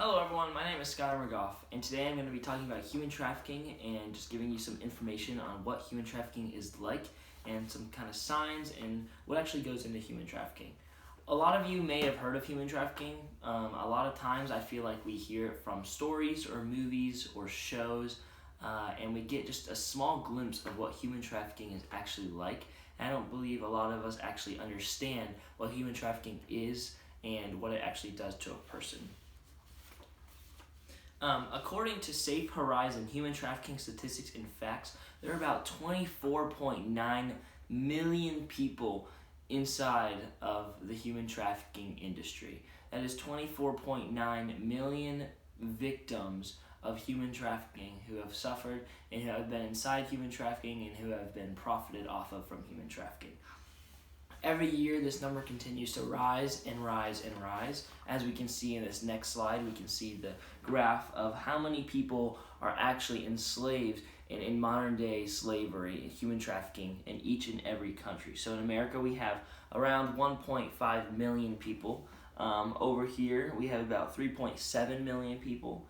Hello everyone, my name is Skylar McGough, and today I'm going to be talking about human trafficking and just giving you some information on what human trafficking is like and some kind of signs and what actually goes into human trafficking. A lot of you may have heard of human trafficking. A lot of times I feel like we hear it from stories or movies or shows, and we get just a small glimpse of what human trafficking is actually like. And I don't believe a lot of us actually understand what human trafficking is and what it actually does to a person. According to Safe Horizon Human Trafficking Statistics and Facts, there are about 24.9 million people inside of the human trafficking industry. That is 24.9 million victims of human trafficking who have suffered and who have been inside human trafficking and who have been profited off of from human trafficking. Every year, this number continues to rise and rise and rise. As we can see in this next slide, we can see the graph of how many people are actually enslaved in modern day slavery and human trafficking in each and every country. So in America, we have around 1.5 million people. Over here, we have about 3.7 million people.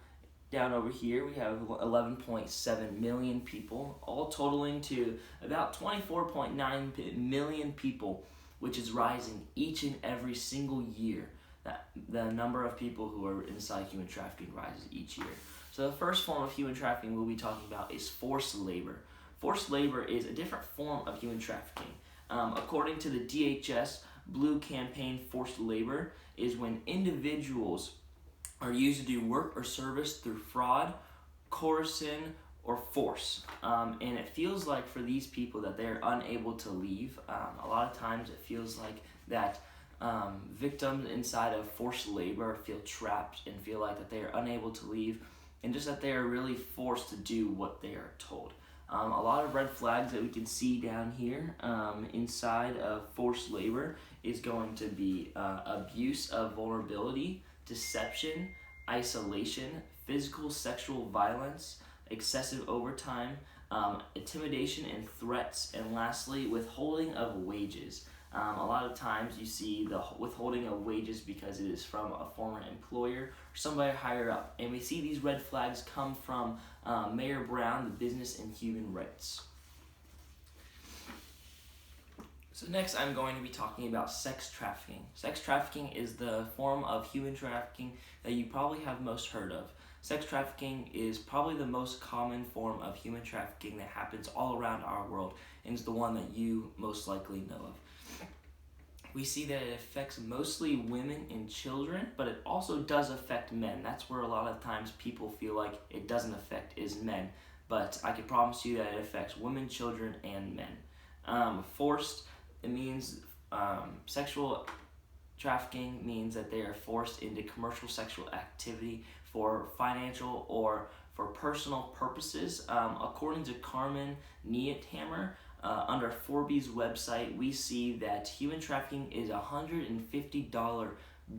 Down over here, we have 11.7 million people, all totaling to about 24.9 million people, which is rising each and every single year. The number of people who are inside human trafficking rises each year. So the first form of human trafficking we'll be talking about is forced labor. Forced labor is a different form of human trafficking. According to the DHS Blue Campaign, forced labor is when individuals are used to do work or service through fraud, coercion, or force. And it feels like for these people that they're unable to leave. A lot of times it feels like that victims inside of forced labor feel trapped and feel like that they are unable to leave, and just that they are really forced to do what they are told. A lot of red flags that we can see down here inside of forced labor is going to be abuse of vulnerability, deception, isolation, physical sexual violence, excessive overtime, intimidation and threats, and lastly, withholding of wages. A lot of times you see the withholding of wages because it is from a former employer or somebody higher up. And we see these red flags come from Mayor Brown, the Business and Human Rights. So next I'm going to be talking about sex trafficking. Sex trafficking is the form of human trafficking that you probably have most heard of. Sex trafficking is probably the most common form of human trafficking that happens all around our world and is the one that you most likely know of. We see that it affects mostly women and children, but it also does affect men. That's where a lot of times people feel like it doesn't affect is men, but I can promise you that it affects women, children, and men. Forced, it means sexual trafficking means that they are forced into commercial sexual activity for financial or for personal purposes. According to Carmen Niethammer, under Forbes website, we see that human trafficking is a $150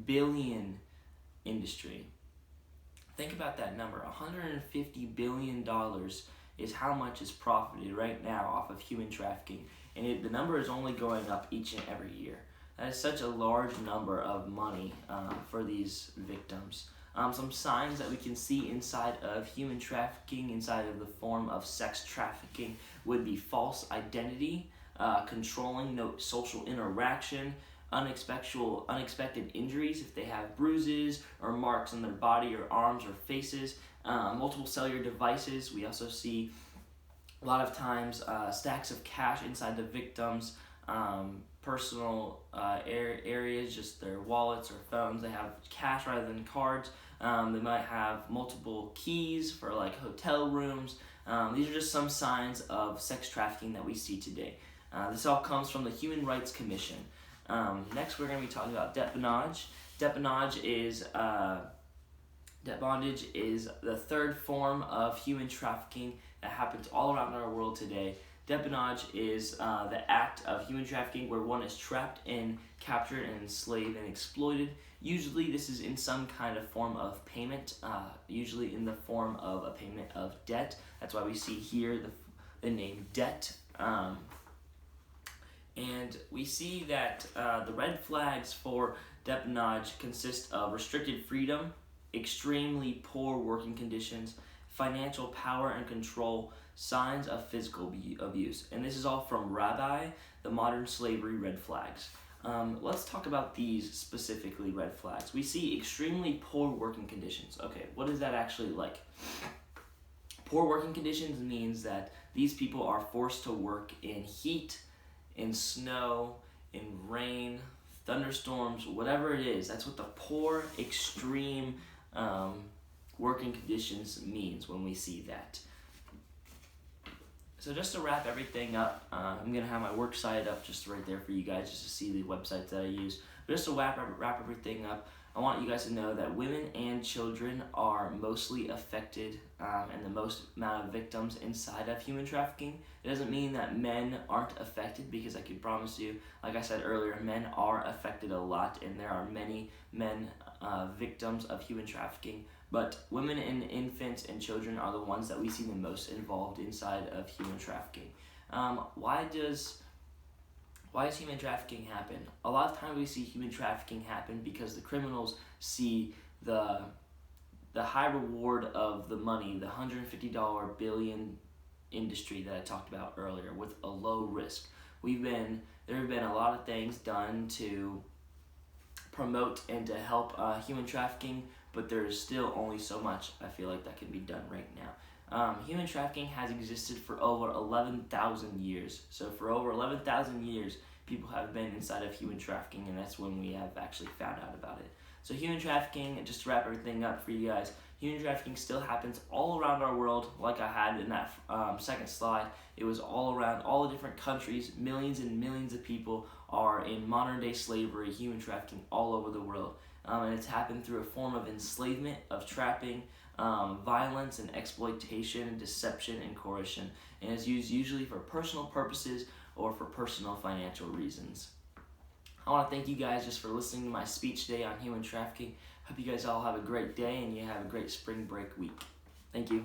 billion industry. Think about that number. $150 billion is how much is profited right now off of human trafficking, and the number is only going up each and every year. That is such a large number of money for these victims. Some signs that we can see inside of human trafficking, inside of the form of sex trafficking, would be false identity, controlling social interaction, unexpected injuries if they have bruises or marks on their body or arms or faces, multiple cellular devices. We also see a lot of times stacks of cash inside the victims' personal areas, just their wallets or phones. They have cash rather than cards. They might have multiple keys for like hotel rooms. These are just some signs of sex trafficking that we see today. This all comes from the Human Rights Commission. Next, we're going to be talking about debt bondage. Debt bondage is the third form of human trafficking that happens all around our world today. Debt bondage is the act of human trafficking where one is trapped and captured and enslaved and exploited. Usually this is in some kind of form of payment, usually in the form of a payment of debt. That's why we see here the name debt. And we see that the red flags for debt bondage consist of restricted freedom, extremely poor working conditions, financial power and control, signs of physical abuse. And this is all from Rabbi, the Modern Slavery Red Flags. Let's talk about these specifically red flags. We see extremely poor working conditions. Okay, what is that actually like? Poor working conditions means that these people are forced to work in heat, in snow, in rain, thunderstorms, whatever it is. That's what the poor, extreme working conditions means when we see that. So just to wrap everything up, I'm going to have my works site up just right there for you guys just to see the websites that I use. But just to wrap everything up, I want you guys to know that women and children are mostly affected and the most amount of victims inside of human trafficking. It doesn't mean that men aren't affected, because I can promise you, like I said earlier, men are affected a lot, and there are many men victims of human trafficking. But women and infants and children are the ones that we see the most involved inside of human trafficking. Why does human trafficking happen? A lot of times we see human trafficking happen because the criminals see the high reward of the money, the $150 billion industry that I talked about earlier, with a low risk. There have been a lot of things done to promote and to help human trafficking, but there's still only so much I feel like that can be done right now. Human trafficking has existed for over 11,000 years. So for over 11,000 years, people have been inside of human trafficking, and that's when we have actually found out about it. So human trafficking, just to wrap everything up for you guys, human trafficking still happens all around our world. Like I had in that second slide, it was all around all the different countries. Millions and millions of people are in modern day slavery, human trafficking all over the world. And it's happened through a form of enslavement, of trapping, violence and exploitation, deception and coercion, and is used usually for personal purposes or for personal financial reasons. I want to thank you guys just for listening to my speech today on human trafficking. Hope you guys all have a great day and you have a great spring break week. Thank you.